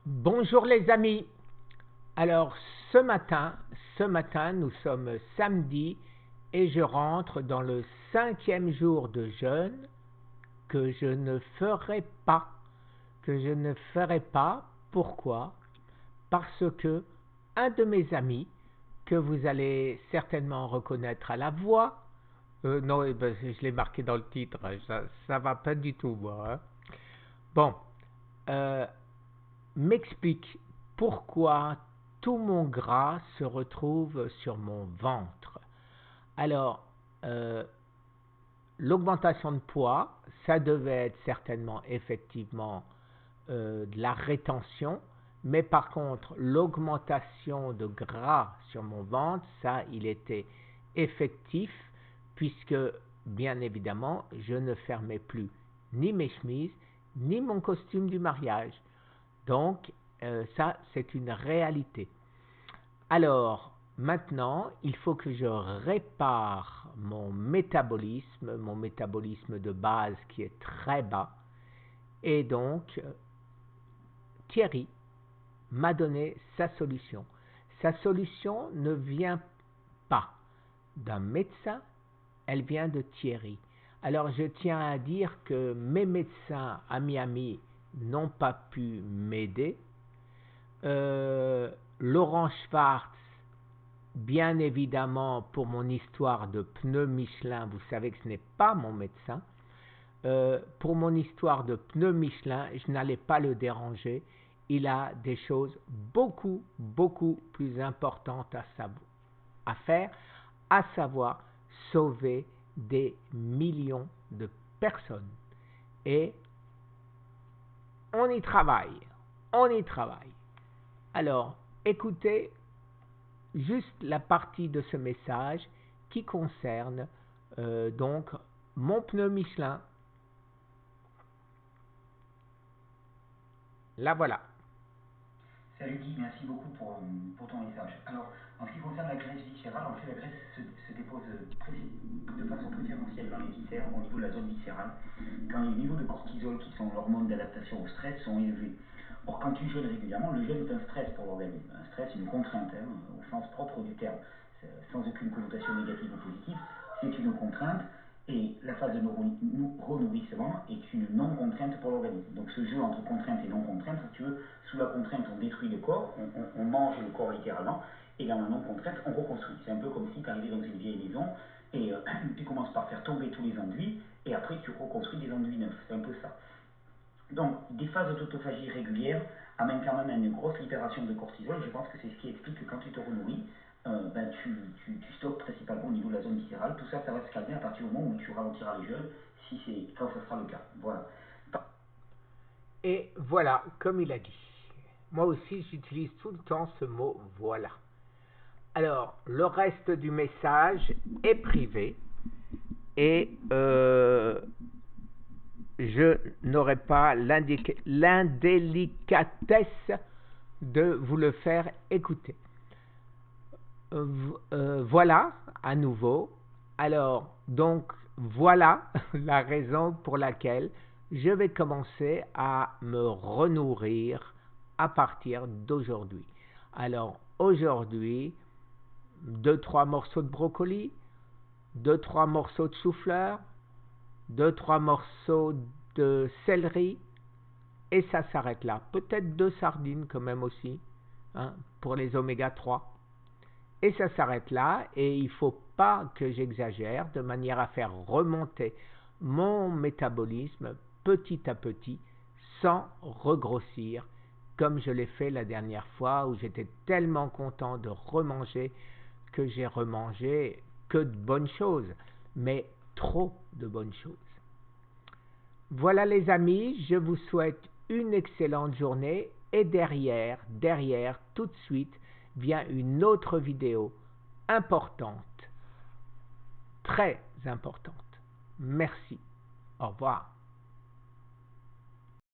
Bonjour les amis. Alors ce matin nous sommes samedi et je rentre dans le 5e jour de jeûne que je ne ferai pas. Pourquoi? Parce que un de mes amis que vous allez certainement reconnaître à la voix, non, je l'ai marqué dans le titre, ça va pas du tout moi. Hein. Bon, euh, m'explique pourquoi tout mon gras se retrouve sur mon ventre. Alors, euh, l'augmentation de poids, ça devait être certainement effectivement de la rétention, mais par contre, l'augmentation de gras sur mon ventre, ça, il était effectif, puisque, bien évidemment, je ne fermais plus ni mes chemises, ni mon costume du mariage. Donc, ça, c'est une réalité. Alors, maintenant, il faut que je répare mon métabolisme de base qui est très bas. Et donc, Thierry m'a donné sa solution. Sa solution ne vient pas d'un médecin, elle vient de Thierry. Alors, je tiens à dire que mes médecins à Miami n'ont pas pu m'aider. Laurent Schwartz, bien évidemment, pour mon histoire de pneus Michelin, vous savez que ce n'est pas mon médecin. Pour mon histoire de pneus Michelin, je n'allais pas le déranger. Il a des choses beaucoup plus importantes à faire, à savoir sauver des millions de personnes. Et on y travaille. Alors, écoutez juste la partie de ce message qui concerne donc mon pneu Michelin. La voilà. Salut Guy, merci beaucoup pour ton message. Alors, en ce qui concerne la graisse viscérale, en fait, la graisse se dépose de façon préférentielle dans les viscères, au niveau de la zone viscérale, quand les niveaux de cortisol, qui sont l'hormone d'adaptation au stress, sont élevés. Or, quand tu jeûnes régulièrement, le jeûne est un stress pour l'organisme. Un stress, une contrainte, hein, au sens propre du terme, sans aucune connotation négative ou positive, c'est une contrainte. Et la phase de renourrissement est une non-contrainte pour l'organisme. Donc ce jeu entre contrainte et non-contrainte, si tu veux, sous la contrainte on détruit le corps, on mange le corps littéralement, et dans la non-contrainte on reconstruit. C'est un peu comme si tu arrivais dans une vieille maison et tu commences par faire tomber tous les enduits, et après tu reconstruis des enduits neufs. C'est un peu ça. Donc des phases d'autophagie régulières amènent quand même à une grosse libération de cortisol. Je pense que c'est ce qui explique que quand tu te renourris, tu stockes principalement au niveau de la zone viscérale. Tout ça, ça va se calmer à partir du moment où tu ralentiras les jeûnes, si c'est quand ça sera le cas. Voilà. Et voilà, comme il a dit. Moi aussi, j'utilise tout le temps ce mot voilà. Alors, le reste du message est privé et je n'aurai pas l'indélicatesse de vous le faire écouter. Voilà, à nouveau. Alors, donc, voilà la raison pour laquelle je vais commencer à me renourrir à partir d'aujourd'hui. Alors, aujourd'hui, 2-3 morceaux de brocoli, 2-3 morceaux de chou-fleur, 2-3 morceaux de céleri, et ça s'arrête là. Peut-être 2 sardines quand même aussi, hein, pour les oméga 3. Et ça s'arrête là, et il ne faut pas que j'exagère de manière à faire remonter mon métabolisme petit à petit sans regrossir comme je l'ai fait la dernière fois où j'étais tellement content de remanger que j'ai remangé que de bonnes choses, mais trop de bonnes choses. Voilà les amis, je vous souhaite une excellente journée et derrière, tout de suite, vient une autre vidéo importante, très importante. Merci. Au revoir.